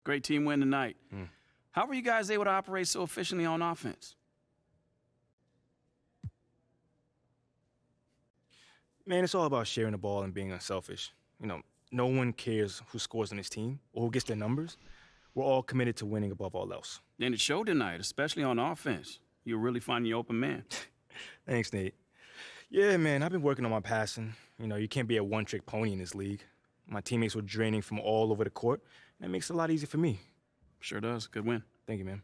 Great team win tonight. How were you guys able to operate so efficiently on offense? Man, it's all about sharing the ball and being unselfish. You know, no one cares who scores on his team or who gets their numbers. We're all committed to winning above all else. And it showed tonight, especially on offense. You're really finding your open man. Thanks, Nate. Yeah, man, I've been working on my passing. You know, you can't be a one-trick pony in this league. My teammates were draining from all over the court, and it makes it a lot easier for me. Sure does. Good win. Thank you, man.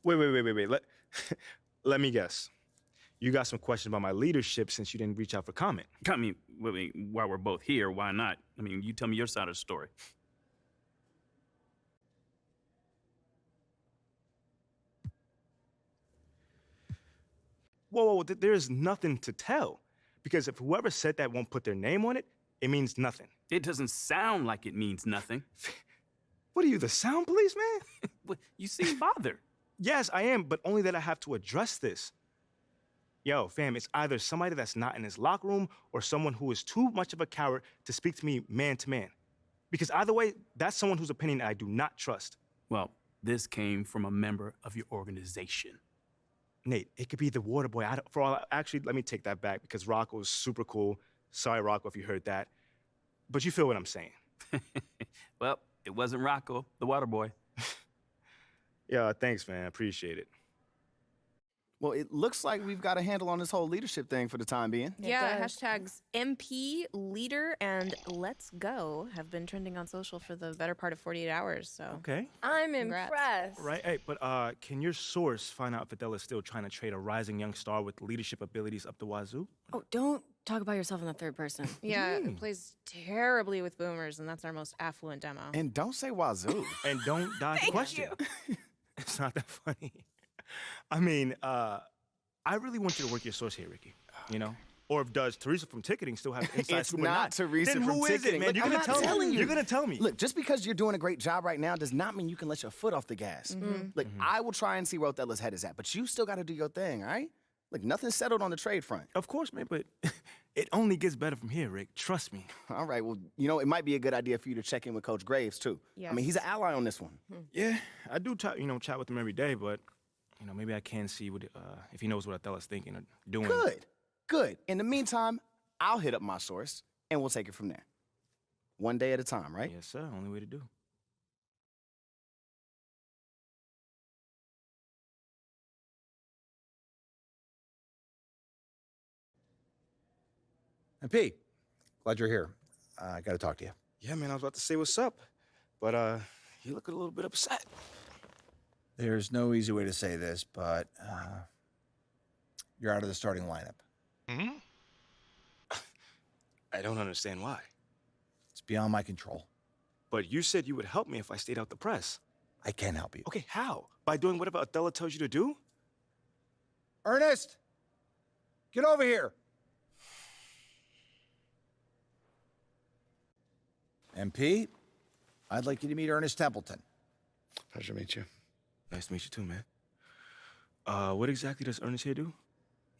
Wait. Let me guess. You got some questions about my leadership since you didn't reach out for comment. I mean, while we're both here, why not? I mean, you tell me your side of the story. Whoa, there's nothing to tell. Because if whoever said that won't put their name on it, it means nothing. It doesn't sound like it means nothing. What are you, the sound police, man? You seem bothered. Yes, I am, but only that I have to address this. Yo, fam, it's either somebody that's not in his locker room or someone who is too much of a coward to speak to me man to man. Because either way, that's someone whose opinion I do not trust. Well, this came from a member of your organization. Nate, it could be the water boy. Actually, let me take that back because Rocco is super cool. Sorry, Rocco, if you heard that. But you feel what I'm saying. Well, it wasn't Rocco, the water boy. Yeah, thanks, man. I appreciate it. Well, it looks like we've got a handle on this whole leadership thing for the time being. Yeah, hashtags MP, leader, and let's go have been trending on social for the better part of 48 hours, so. Okay. I'm Congrats. impressed. Right, hey, but can your source find out if Adela's still trying to trade a rising young star with leadership abilities up the wazoo? Oh, don't talk about yourself in the third person. Yeah, it plays terribly with boomers, and that's our most affluent demo. And don't say wazoo. And don't dodge the question. It's not that funny. I mean, I really want you to work your source here, Ricky. You know? Or if does Teresa from ticketing still have inside It's scoop or not Teresa then from who is it, ticketing. man? Look, You're I'm gonna not tell telling me. you. You're gonna tell me. Look, just because you're doing a great job right now does not mean you can let your foot off the gas. Look, I will try and see where Othello's head is at, but you still got to do your thing, all right? Look, nothing's settled on the trade front. Of course, man, but it only gets better from here, Rick. Trust me. All right, well, you know, it might be a good idea for you to check in with Coach Graves, too. I mean, he's an ally on this one. Yeah, I do, chat with him every day, but, maybe I can see what if he knows what Othello's thinking or doing. Good. In the meantime, I'll hit up my source, and we'll take it from there. One day at a time, right? Yes, sir. Only way to do. MP, glad you're here. I got to talk to you. Yeah, man, I was about to say what's up, but you look a little bit upset. There's no easy way to say this, but you're out of the starting lineup. Hmm? I don't understand why. It's beyond my control. But you said you would help me if I stayed out the press. I can help you. Okay, how? By doing whatever Othello tells you to do? Ernest, get over here. MP, I'd like you to meet Ernest Templeton. Pleasure to meet you. Nice to meet you too, man. What exactly does Ernest here do?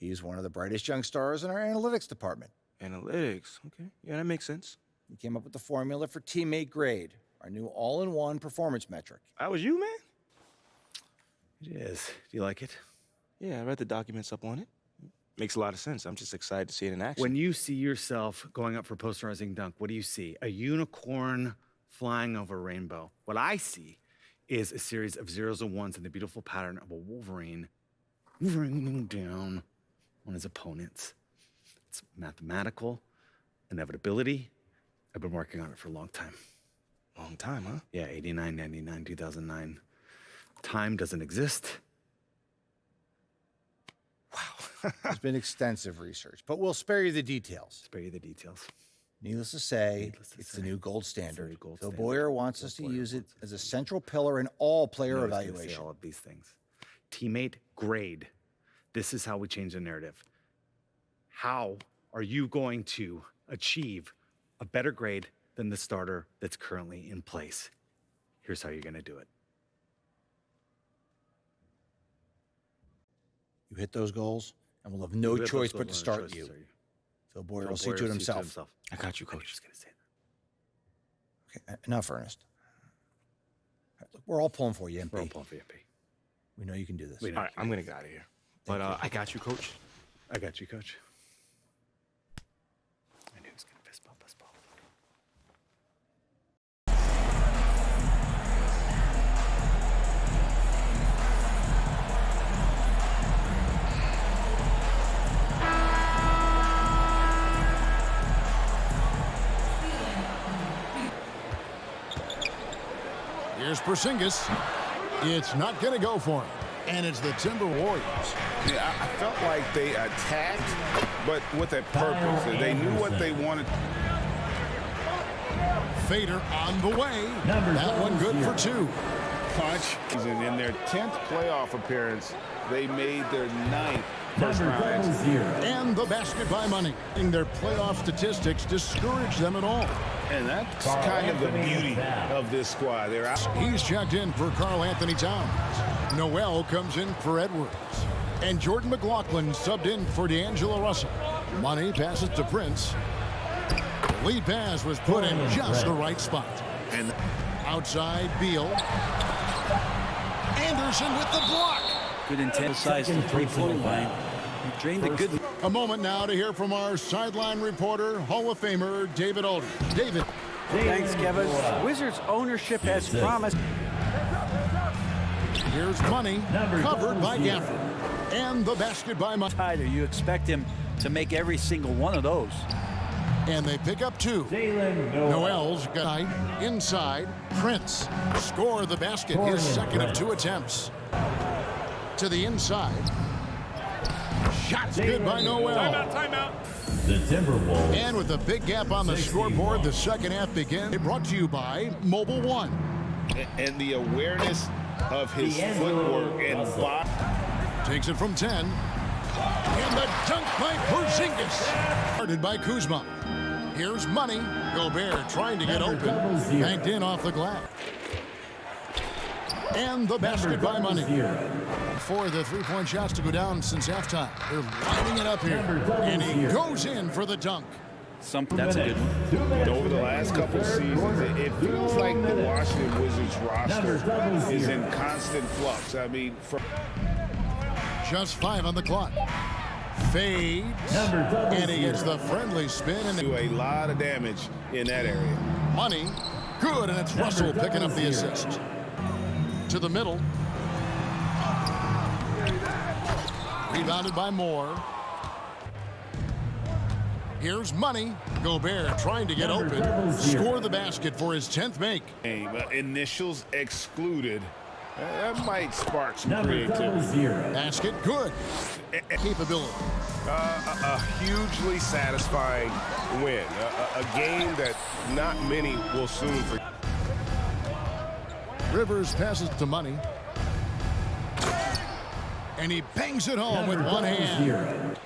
He's one of the brightest young stars in our analytics department. Analytics, okay. Yeah, that makes sense. He came up with the formula for teammate grade, our new all-in-one performance metric. That was you, man? It is. Do you like it? Yeah, I read the documents up on it. Makes a lot of sense. I'm just excited to see it in action. When you see yourself going up for posterizing dunk, what do you see? A unicorn flying over a rainbow. What I see is a series of zeros and ones in the beautiful pattern of a Wolverine raining down on his opponents. It's mathematical inevitability. I've been working on it for a long time. Long time, huh? Yeah, 89, 99, 2009. Time doesn't exist. Wow. There's been extensive research, but we'll spare you the details. Spare you the details. Needless to say, it's the new gold standard. Phil Boyer wants us to use it as a central pillar in all player evaluation. All of these things. Teammate grade. This is how we change the narrative. How are you going to achieve a better grade than the starter that's currently in place? Here's how you're going to do it. You hit those goals, and we'll have no choice but to start you. Phil Boyer will see to it himself. I got you, Coach. Just going to say that. Okay, enough, Ernest. Look, we're all pulling for you, MP. We're all pulling for you, MP. We know you can do this. We know. All right, I'm going to get out of here. But I got you, Coach. I got you, Coach. I knew he was going to fist bump us both. Here's Porzingis. It's not going to go for him. And it's the Timber Warriors. Yeah, I felt like they attacked, but with a purpose. They knew what they wanted. Fader on the way. That one good for two. Punch. And in their 10th playoff appearance, they made their 9th first-round exit. And the basket by Money. Their playoff statistics discourage them at all. And that's kind of the beauty of this squad. They're out. He's checked in for Karl Anthony Towns. Noel comes in for Edwards. And Jordan McLaughlin subbed in for D'Angelo Russell. Money passes to Prince. The lead pass was put in just the right spot. And outside, Beal. Anderson with the block. Good intent size to three-point line. He drained the good. A moment now to hear from our sideline reporter, Hall of Famer David Aldridge. David. Thanks, Kevin. Wizards ownership has promised. Here's Money, covered by Gafford. And the basket by Money. Tyler, you expect him to make every single one of those. And they pick up two. Noel's got inside. Prince score the basket, his second of 2 attempts. To the inside. Shots good by Noel. Timeout. The Timberwolves. And with a big gap on the scoreboard, the second half begins. Brought to you by Mobile One. And the awareness of his footwork and body. Takes it from 10. And the dunk by Porzingis. Started by Kuzma. Here's Money. Gobert trying to get open. Banked in off the glass. And the basket by Money. 4 of the three-point shots to go down since halftime. They're lining it up here. And he goes in for the dunk. That's a good one. Over the last couple seasons, it feels like the Washington Wizards roster is in constant flux. I mean, just 5 on the clock. Fades. And he gets the friendly spin. And do a lot of damage in that area. Money. Good, and it's Russell picking up the assist. To the middle. Rebounded by Moore. Here's Money. Gobert trying to get open. Score the basket for his 10th make. Initials excluded. That might spark some creativity. Basket good. Capability. A hugely satisfying win. A game that not many will soon forget. Rivers passes to Money. And he bangs it home with one hand.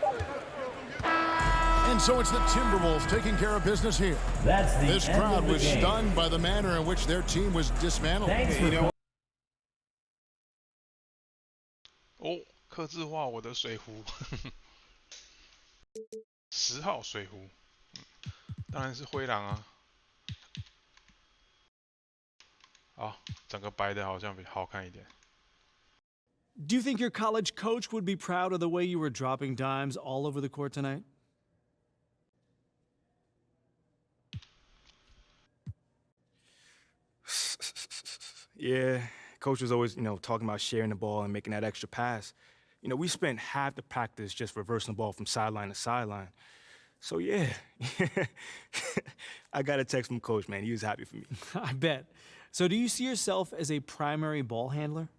And so it's the Timberwolves taking care of business here. This crowd was stunned by the manner in which their team was dismantled. 哦，客制化我的水壶，10号水壶，当然是灰狼啊。好，整个白的好像比好看一点。Do you think your college coach would be proud of the way you were dropping dimes all over the court tonight? Yeah, coach was always, talking about sharing the ball and making that extra pass. We spent half the practice just reversing the ball from sideline to sideline. So, yeah, I got a text from coach, man. He was happy for me. I bet. So do you see yourself as a primary ball handler?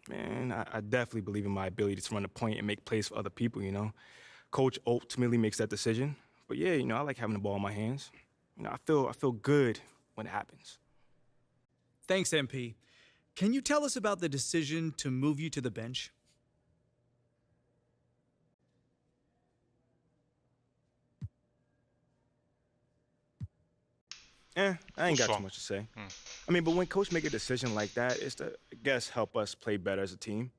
Man, I definitely believe in my ability to run the point and make plays for other people, Coach ultimately makes that decision. But, yeah, I like having the ball in my hands. I feel good when it happens. Thanks, MP. Can you tell us about the decision to move you to the bench? I ain't got too much to say. But when coach make a decision like that, it's to, I guess, help us play better as a team.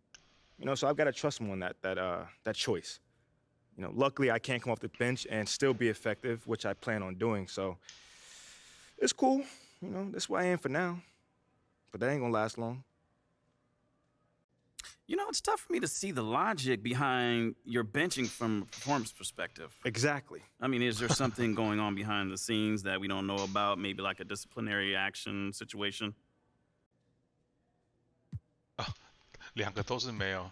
So I've got to trust him on that choice. Luckily I can't come off the bench and still be effective, which I plan on doing. So it's cool. That's where I am for now. but that ain't gonna last long. You know, it's tough for me to see the logic behind your benching from a performance perspective. Exactly. I mean, is there something going on behind the scenes that we don't know about? Maybe like a disciplinary action situation? 两个都是没有。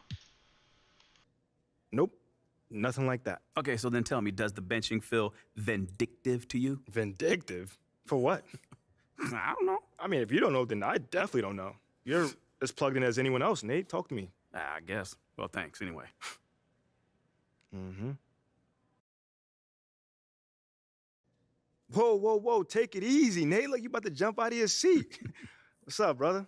Nope, nothing like that. Okay, so then tell me, does the benching feel vindictive to you? Vindictive? For what? I don't know. I mean, if you don't know, then I definitely don't know. You're as plugged in as anyone else, Nate. Talk to me. I guess. Well, thanks anyway. Mm-hmm. Whoa. Take it easy, Nate. Like you about to jump out of your seat. What's up, brother?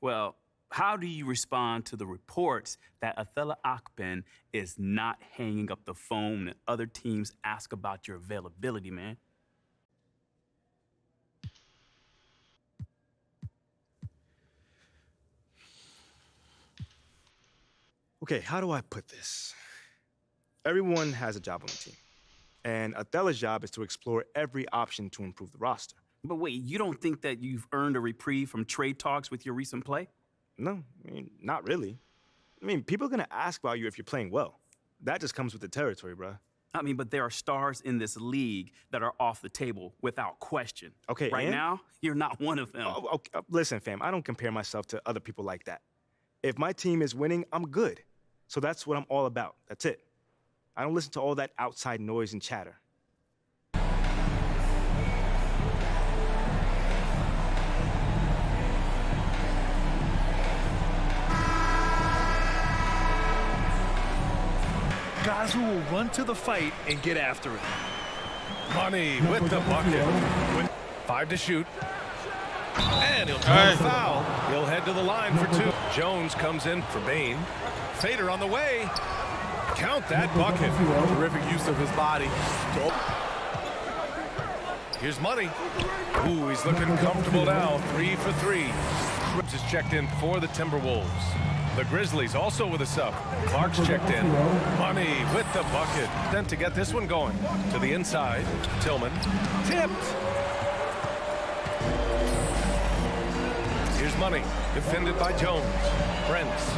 Well, how do you respond to the reports that Athala Akpen is not hanging up the phone and other teams ask about your availability, man? Okay, how do I put this? Everyone has a job on the team. And Athala's job is to explore every option to improve the roster. But wait, you don't think that you've earned a reprieve from trade talks with your recent play? No, I mean, not really. I mean, people are gonna ask about you if you're playing well. That just comes with the territory, bruh. I mean, but there are stars in this league that are off the table without question. Okay, right and? now, you're not one of them. Oh, okay. Listen, fam, I don't compare myself to other people like that. If my team is winning, I'm good. So that's what I'm all about. That's it. I don't listen to all that outside noise and chatter. Guys who will run to the fight and get after it. Money with the bucket. 5 to shoot. And he'll try to foul. He'll head to the line for 2. Jones comes in for Bain. Fader on the way. Count that bucket. Terrific use of his body. Here's Money. Ooh, he's looking comfortable now. 3 for 3. Cribs is checked in for the Timberwolves. The Grizzlies also with a sub. Clark's checked in. Money with the bucket. Then to get this one going. To the inside. Tillman. Tipped. Here's Money. Defended by Jones. Prince.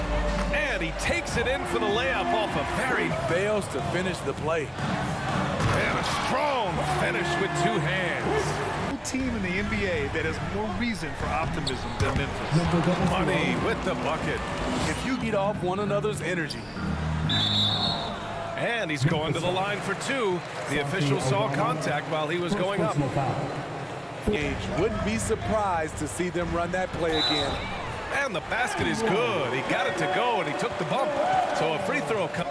And he takes it in for the layup off a very... Fails to finish the play. And a strong finish with 2 hands. Team in the NBA that has more reason for optimism than Memphis. Money with the bucket. If you feed off one another's energy. And he's going to the line for 2. The official saw contact while he was going up. Wouldn't be surprised to see them run that play again. And the basket is good. He got it to go, and he took the bump. So a free throw comes.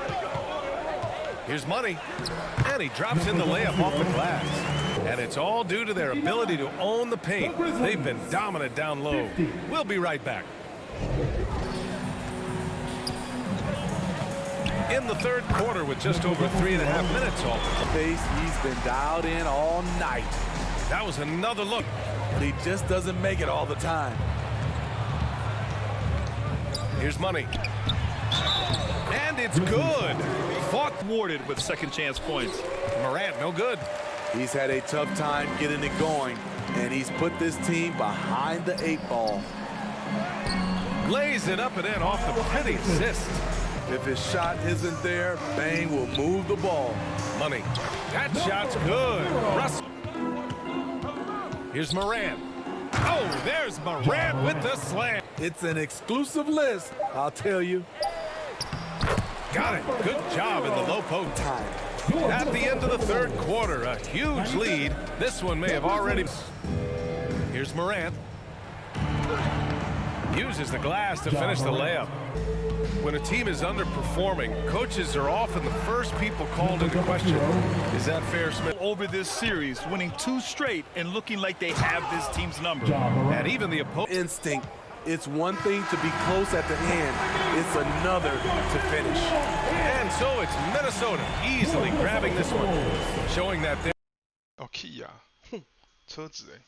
Here's Money. And he drops in the layup off the glass. And it's all due to their ability to own the paint. They've been dominant down low. We'll be right back. In the third quarter with just over 3.5 minutes off the pace, he's been dialed in all night. That was another look. But he just doesn't make it all the time. Here's Money. And it's good. Fought thwarted with second chance points. Morant, no good. He's had a tough time getting it going, and he's put this team behind the 8 ball. Lays it up and in off the pretty assist. If his shot isn't there, Bang will move the ball. Money. That shot's good. Russ. Here's Morant. Oh, there's Morant with the slam. It's an exclusive list, I'll tell you. Got it. Good job in the low post. Time. At the end of the third quarter, a huge lead. This one may have already... Here's Morant. Uses the glass to finish the layup. When a team is underperforming, coaches are often the first people called into question. Is that fair, Smith? Over this series, winning 2 straight and looking like they have this team's number. And even the opponent... Instinct. It's one thing to be close at the end. It's another to finish. And so it's Minnesota easily grabbing this one, showing that they're... Kia. 车子欸。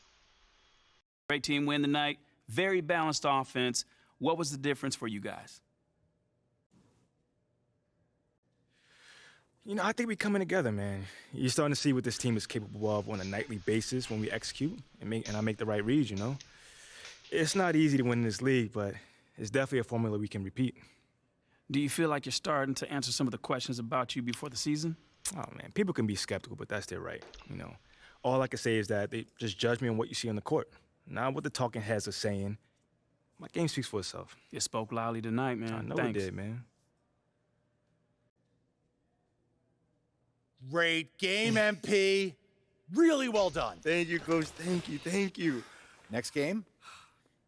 Great team win tonight. Very balanced offense. What was the difference for you guys? You know, I think we're coming together, man. You're starting to see what this team is capable of on a nightly basis when we execute and I make the right reads, you know? It's not easy to win this league, but it's definitely a formula we can repeat. Do you feel like you're starting to answer some of the questions about you before the season? Oh, man, people can be skeptical, but that's their right, you know. All I can say is that they just judge me on what you see on the court, not what the talking heads are saying. My game speaks for itself. You spoke loudly tonight, man. I know Thanks. it did, man. Great game, MP. Really well done. Thank you, Coach. Thank you, thank you. Next game,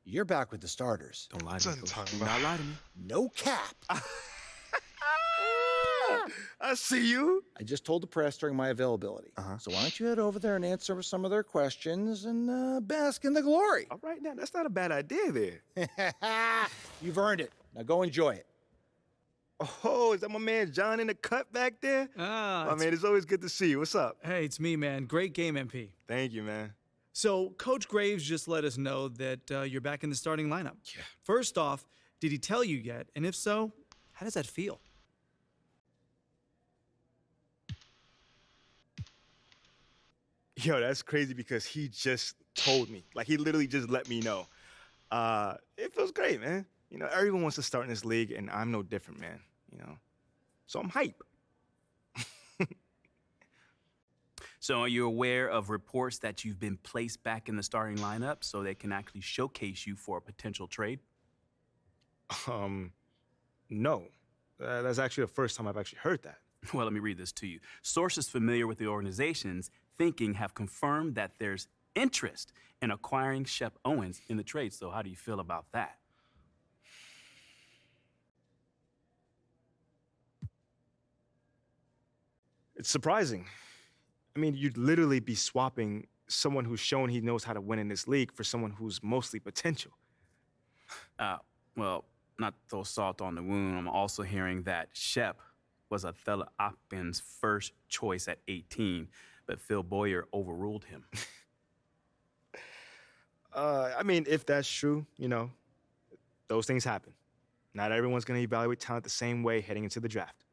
you're back with the starters. Don't lie to me, Coach. Do not lie to me. No cap. I see you. I just told the press during my availability. So why don't you head over there and answer some of their questions and bask in the glory? All right, now, that's not a bad idea there. You've earned it. Now go enjoy it. Oh, is that my man John in the cut back there? Ah, man, it's always good to see you. What's up? Hey, it's me, man. Great game, MP. Thank you, man. So, Coach Graves just let us know that you're back in the starting lineup. Yeah. First off, did he tell you yet? And if so, how does that feel? Yo, that's crazy because he just told me. Like, he literally just let me know. It feels great, man. You know, everyone wants to start in this league, and I'm no different, man. You know? So I'm hype. So are you aware of reports that you've been placed back in the starting lineup so they can actually showcase you for a potential trade? No. That's actually the first time I've actually heard that. Well, let me read this to you. Sources familiar with the organization's thinking have confirmed that there's interest in acquiring Shep Owens in the trade. So how do you feel about that? It's surprising. I mean, you'd literally be swapping someone who's shown he knows how to win in this league for someone who's mostly potential. Well, not throw salt on the wound. I'm also hearing that Shep was Othello Akpin's first choice at 18, but Phil Boyer overruled him. I mean, if that's true, you know, those things happen. Not everyone's going to evaluate talent the same way heading into the draft.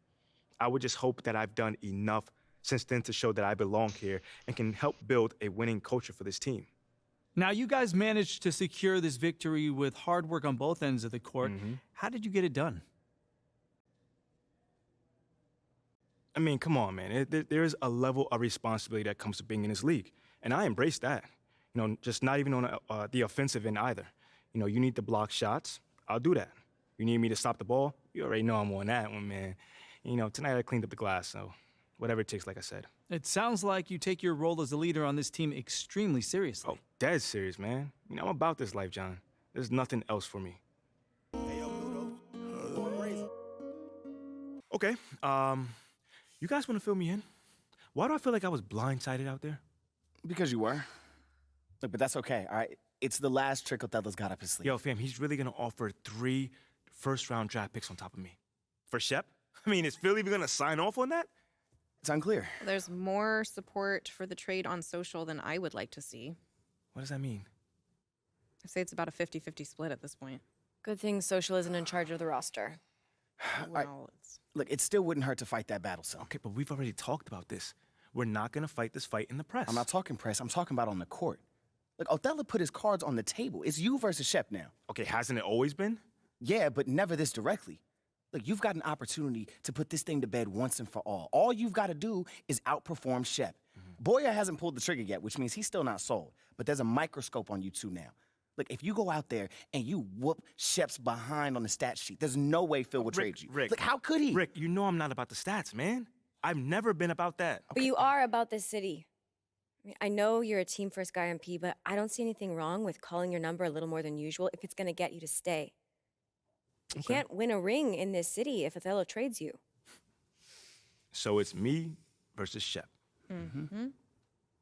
I would just hope that I've done enough since then to show that I belong here and can help build a winning culture for this team. Now, you guys managed to secure this victory with hard work on both ends of the court. How did you get it done? I mean, come on, man. There is a level of responsibility that comes to being in this league, and I embrace that. You know, just not even on the offensive end either. You know, you need to block shots, I'll do that. You need me to stop the ball, you already know I'm on that one, man. You know, tonight I cleaned up the glass, so whatever it takes, like I said. It sounds like you take your role as a leader on this team extremely seriously. Oh, dead serious, man. You know, I'm about this life, John. There's nothing else for me. Okay, you guys want to fill me in? Why do I feel like I was blindsided out there? Because you were. Look, but that's okay, all right? It's the last trick Othello's got up his sleeve. Yo, fam, he's really going to offer 3 first-round draft picks on top of me. For Shep? I mean, is Phil even going to sign off on that? It's unclear. There's more support for the trade on social than I would like to see. What does that mean? I'd say it's about a 50-50 split at this point. Good thing social isn't in charge of the roster. Well, Look, it still wouldn't hurt to fight that battle, son. Okay, but we've already talked about this. We're not going to fight this fight in the press. I'm not talking press. I'm talking about on the court. Look, Othello put his cards on the table. It's you versus Shep now. Okay, hasn't it always been? Yeah, but never this directly. Look, you've got an opportunity to put this thing to bed once and for all. All you've got to do is outperform Shep. Boyer hasn't pulled the trigger yet, which means he's still not sold. But there's a microscope on you two now. Look, if you go out there and you whoop Shep's behind on the stat sheet, there's no way Phil will trade you. Rick, look, how could he? Rick, you know I'm not about the stats, man. I've never been about that. But you are about this city. I mean, I know you're a team-first guy, MP, but I don't see anything wrong with calling your number a little more than usual if it's going to get you to stay. You can't win a ring in this city if Othello trades you. So it's me versus Shep.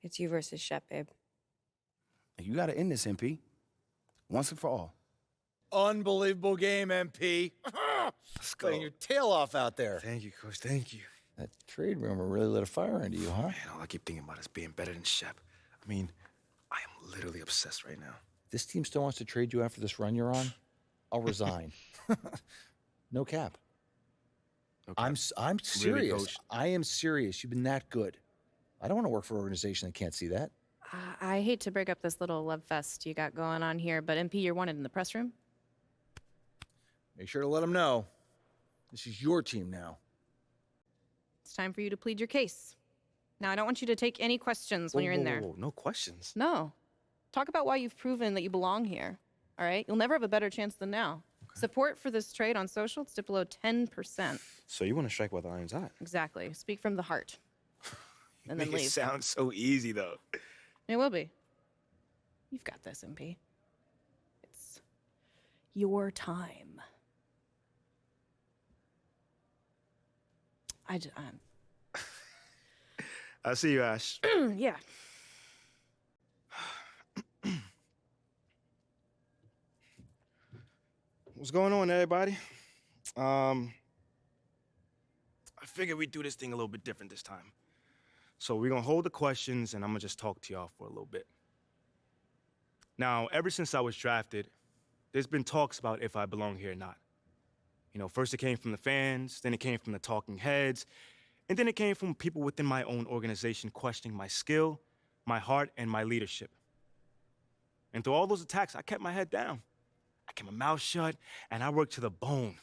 It's you versus Shep, babe. You got to end this, MP. Once and for all. Unbelievable game, MP. Let's go. Playing your tail off out there. Thank you, Coach. Thank you. That trade rumor really lit a fire into you, huh? Man, all I keep thinking about is being better than Shep. I mean, I am literally obsessed right now. This team still wants to trade you after this run you're on? I'll resign. No cap. Okay. I'm serious. Really, Coach? I am serious. You've been that good. I don't want to work for an organization that can't see that. I hate to break up this little love fest you got going on here, but MP, you're wanted in the press room. Make sure to let him know. This is your team now. It's time for you to plead your case. Now, I don't want you to take any questions when you're in there. Whoa, no questions. No. Talk about why you've proven that you belong here, all right? You'll never have a better chance than now. Okay. Support for this trade on social, it's dipped below 10%. So you want to strike while the iron's hot? Exactly. Speak from the heart. And then Make leave. it sound so easy, though. It will be. You've got this, MP. It's your time. I'll see you, Ash. Yeah. What's going on, everybody? I figured we'd do this thing a little bit different this time. So we're gonna hold the questions, and I'm gonna just talk to y'all for a little bit. Now, ever since I was drafted, there's been talks about if I belong here or not. You know, first it came from the fans, then it came from the talking heads, and then it came from people within my own organization questioning my skill, my heart, and my leadership. And through all those attacks, I kept my head down. I kept my mouth shut, and I worked to the bone.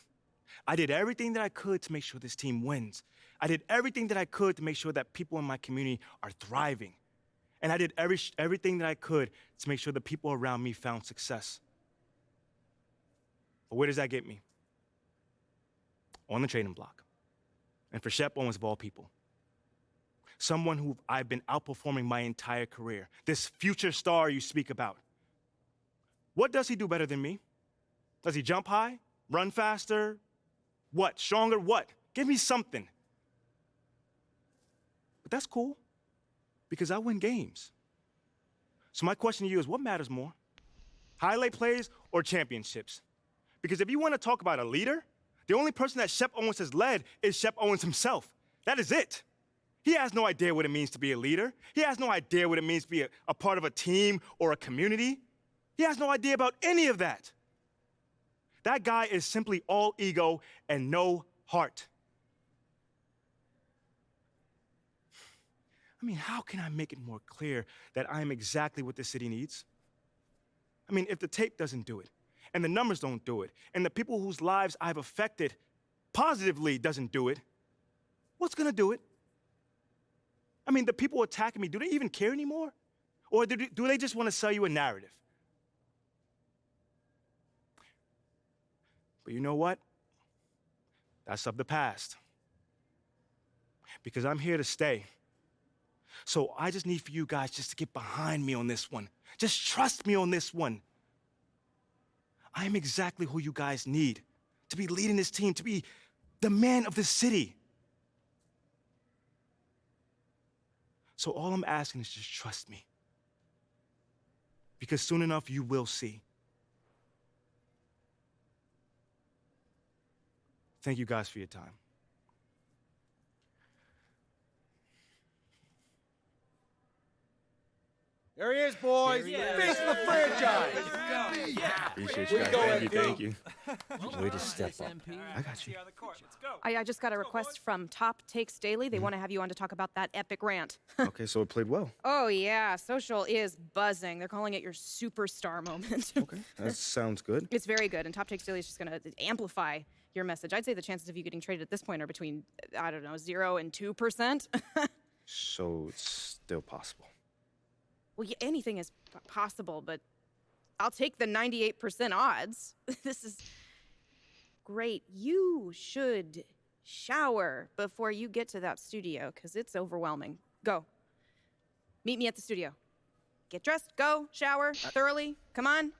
I did everything that I could to make sure this team wins. I did everything that I could to make sure that people in my community are thriving. And I did everything that I could to make sure the people around me found success. But where does that get me? On the trading block. And for Shep Owens of all people. Someone who I've been outperforming my entire career. This future star you speak about. What does he do better than me? Does he jump high? Run faster? What? Stronger? What? Give me something. But that's cool, because I win games. So my question to you is, what matters more? Highlight plays or championships? Because if you want to talk about a leader, the only person that Shep Owens has led is Shep Owens himself. That is it. He has no idea what it means to be a leader. He has no idea what it means to be a part of a team or a community. He has no idea about any of that. That guy is simply all ego and no heart. I mean, how can I make it more clear that I am exactly what the city needs? I mean, if the tape doesn't do it, and the numbers don't do it, and the people whose lives I've affected positively doesn't do it, what's gonna do it? I mean, the people attacking me, do they even care anymore? Or do they just want to sell you a narrative? But you know what? That's of the past. Because I'm here to stay. So I just need for you guys just to get behind me on this one. Just trust me on this one. I am exactly who you guys need to be leading this team, to be the man of the city. So all I'm asking is just trust me. Because soon enough, you will see. Thank you guys for your time. There he is, boys. Face of the franchise. Appreciate you guys. Thank you. Way to step up. I got you. I just got a request from Top Takes Daily. They want to have you on to talk about that epic rant. Okay, so it played well. Oh, yeah. Social is buzzing. They're calling it your superstar moment. Okay, that sounds good. It's very good, and Top Takes Daily is just going to amplify your message. I'd say the chances of you getting traded at this point are between, I don't know, 0 and 2%. So it's still possible. Well, yeah, anything is possible, but I'll take the 98% odds. This is great. You should shower before you get to that studio, because it's overwhelming. Go. Meet me at the studio. Get dressed, go, shower, thoroughly. Come on.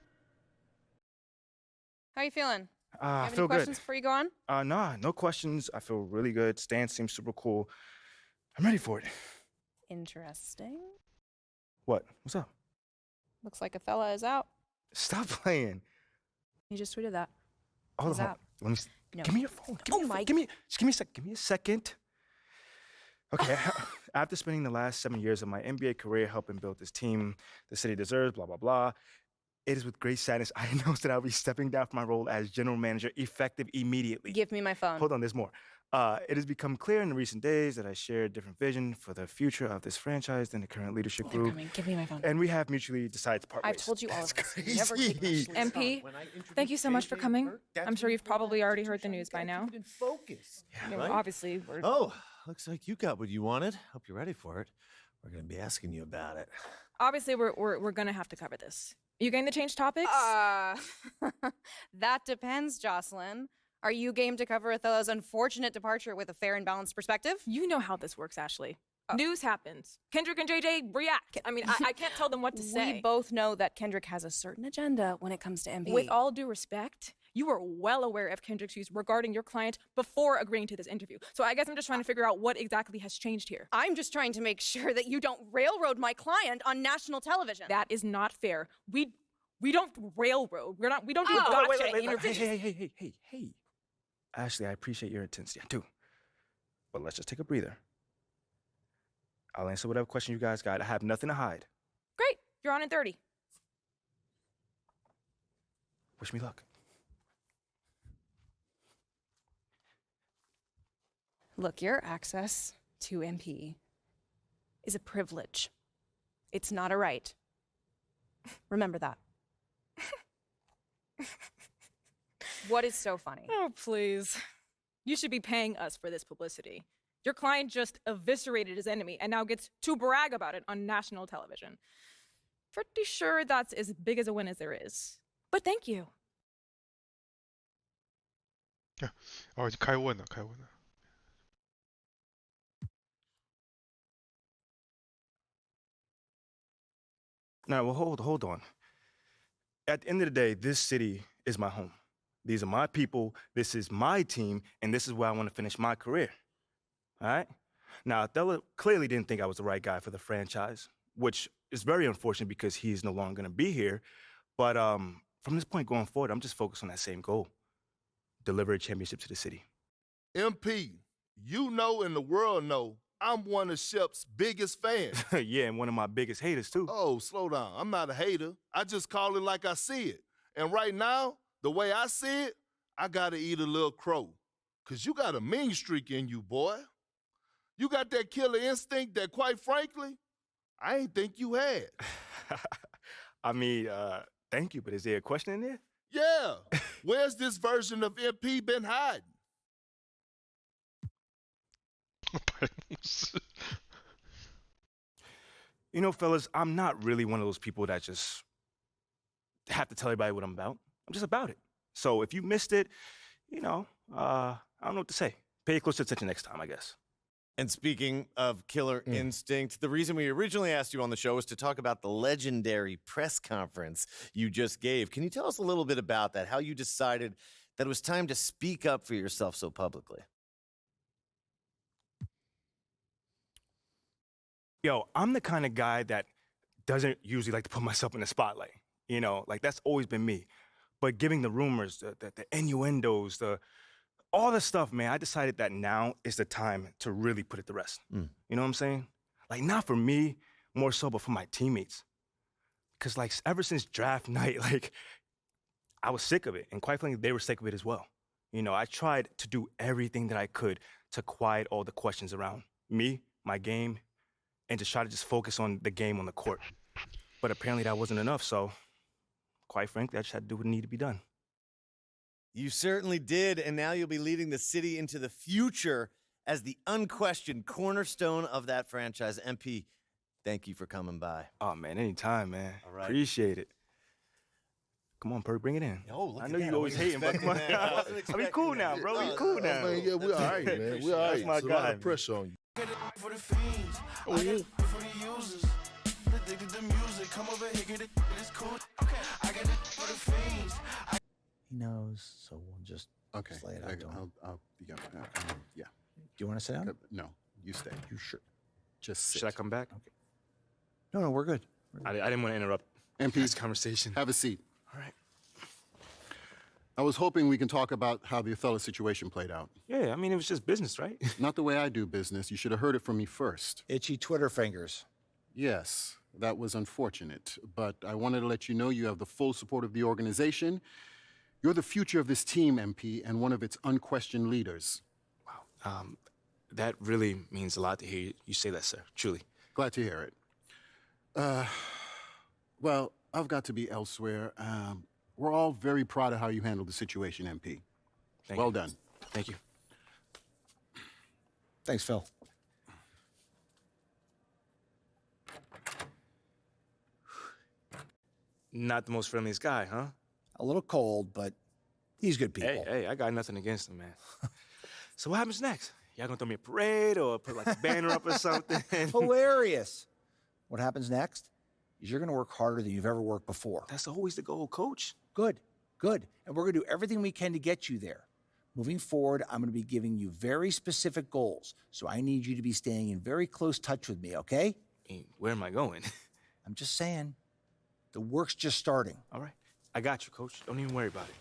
How you feeling? I Have feel any questions good. before you go on? Nah, no questions. I feel really good. Stan seems super cool. I'm ready for it. Interesting. What? What's up? Looks like Othello is out. Stop playing. He just tweeted that. Hold He's on. out. Let me. No. Give me your phone. Mike. Give me a sec. Give me a second. Okay. After spending the last 7 years of my NBA career helping build this team the city deserves, blah blah blah, it is with great sadness I announce that I'll be stepping down from my role as general manager effective immediately. Give me my phone. Hold on. There's more. It has become clear in the recent days that I share a different vision for the future of this franchise than the current leadership They're group. coming. Give me my phone. And we have mutually decided to part I've ways. told you all of this. Crazy. Never take my MP, thank you so much for coming. I'm sure you've probably already heard the news by now. Focus. You know, right? obviously, we're... Oh, looks like you got what you wanted. Hope you're ready for it. We're going to be asking you about it. Obviously, we're gonna have to cover this. You game to change topics? That depends, Jocelyn. Are you game to cover Othello's unfortunate departure with a fair and balanced perspective? You know how this works, Ashley. News happens. Kendrick and JJ react. I mean, I can't tell them what to say. We both know that Kendrick has a certain agenda when it comes to MP. With all due respect, you were well aware of Kendrick's views regarding your client before agreeing to this interview. So I guess I'm just trying to figure out what exactly has changed here. I'm just trying to make sure that you don't railroad my client on national television. That is not fair. We don't railroad. We don't do gotcha interviews. Hey. Ashley, I appreciate your intensity. I do. But let's just take a breather. I'll answer whatever question you guys got. I have nothing to hide. Great. You're on in 30. Wish me luck. Look, your access to MP is a privilege. It's not a right. Remember that. What is so funny? Oh, please. You should be paying us for this publicity. Your client just eviscerated his enemy and now gets to brag about it on national television. Pretty sure that's as big as a win as there is. But thank you. Oh, 就开问了，开问了。No, well, hold on. At the end of the day, this city is my home. These are my people, this is my team, and this is where I want to finish my career. All right? Now, Othello clearly didn't think I was the right guy for the franchise, which is very unfortunate because he is no longer going to be here. But from this point going forward, I'm just focused on that same goal. Deliver a championship to the city. MP, you know and the world know I'm one of Shep's biggest fans. Yeah, and one of my biggest haters, too. Oh, slow down. I'm not a hater. I just call it like I see it. And right now, the way I see it, I gotta eat a little crow. Cause you got a mean streak in you, boy. You got that killer instinct that, quite frankly, I ain't think you had. I mean, thank you, but is there a question in there? Yeah. Where's this version of MP been hiding? You know, fellas, I'm not really one of those people that just have to tell everybody what I'm about. I'm just about it. So if you missed it, you know, I don't know what to say. Pay close attention next time, I guess. And speaking of killer instinct, the reason we originally asked you on the show was to talk about the legendary press conference you just gave. Can you tell us a little bit about that, how you decided that it was time to speak up for yourself so publicly? Yo, I'm the kind of guy that doesn't usually like to put myself in the spotlight. You know, like that's always been me. But giving the rumors, the innuendos, all the stuff, man, I decided that now is the time to really put it to rest. You know what I'm saying? Like, not for me, more so, but for my teammates. Because, like, ever since draft night, like, I was sick of it. And quite frankly, they were sick of it as well. You know, I tried to do everything that I could to quiet all the questions around me, my game, and to try to just focus on the game on the court. But apparently that wasn't enough, so quite frankly, I just had to do what needed to be done. You certainly did, and now you'll be leading the city into the future as the unquestioned cornerstone of that franchise. MP, thank you for coming by. Oh, man, anytime, man. All right. Appreciate it. Come on, Perk, bring it in. Oh, look I at know that. you always hating, but come on. I mean, cool now, bro. We cool now. Man, yeah, we all right, man. We all right. That's my It's a guy. lot of pressure on you. For the fiends, I got it for the users. Addicted to music, come over here, get it, it's cool. Okay, I got it for the fiends. He knows, so we'll just lay it out to him. Yeah. Do you want to sit down? No, you stay. You sure? Just sit. Should I come back? Okay. No, we're good. I didn't want to interrupt MP, this conversation. have a seat. All right. I was hoping we can talk about how the Othello situation played out. Yeah, I mean, it was just business, right? Not the way I do business. You should have heard it from me first. Itchy Twitter fingers. Yes, that was unfortunate, but I wanted to let you know you have the full support of the organization. You're the future of this team, MP, and one of its unquestioned leaders. Wow, That really means a lot to hear you say that, sir. Truly. Glad to hear it. Well, I've got to be elsewhere. We're all very proud of how you handled the situation, MP. Well done. Thank you. Thanks, Phil. Not the most friendliest guy, huh? A little cold, but he's good people. Hey, I got nothing against him, man. So what happens next? Y'all gonna throw me a parade or put like a banner up or something? Hilarious. What happens next is you're going to work harder than you've ever worked before. That's always the goal, coach. Good, good. And we're going to do everything we can to get you there. Moving forward, I'm going to be giving you very specific goals. So I need you to be staying in very close touch with me, okay? Where am I going? I'm just saying. The work's just starting. All right. I got you, coach. Don't even worry about it.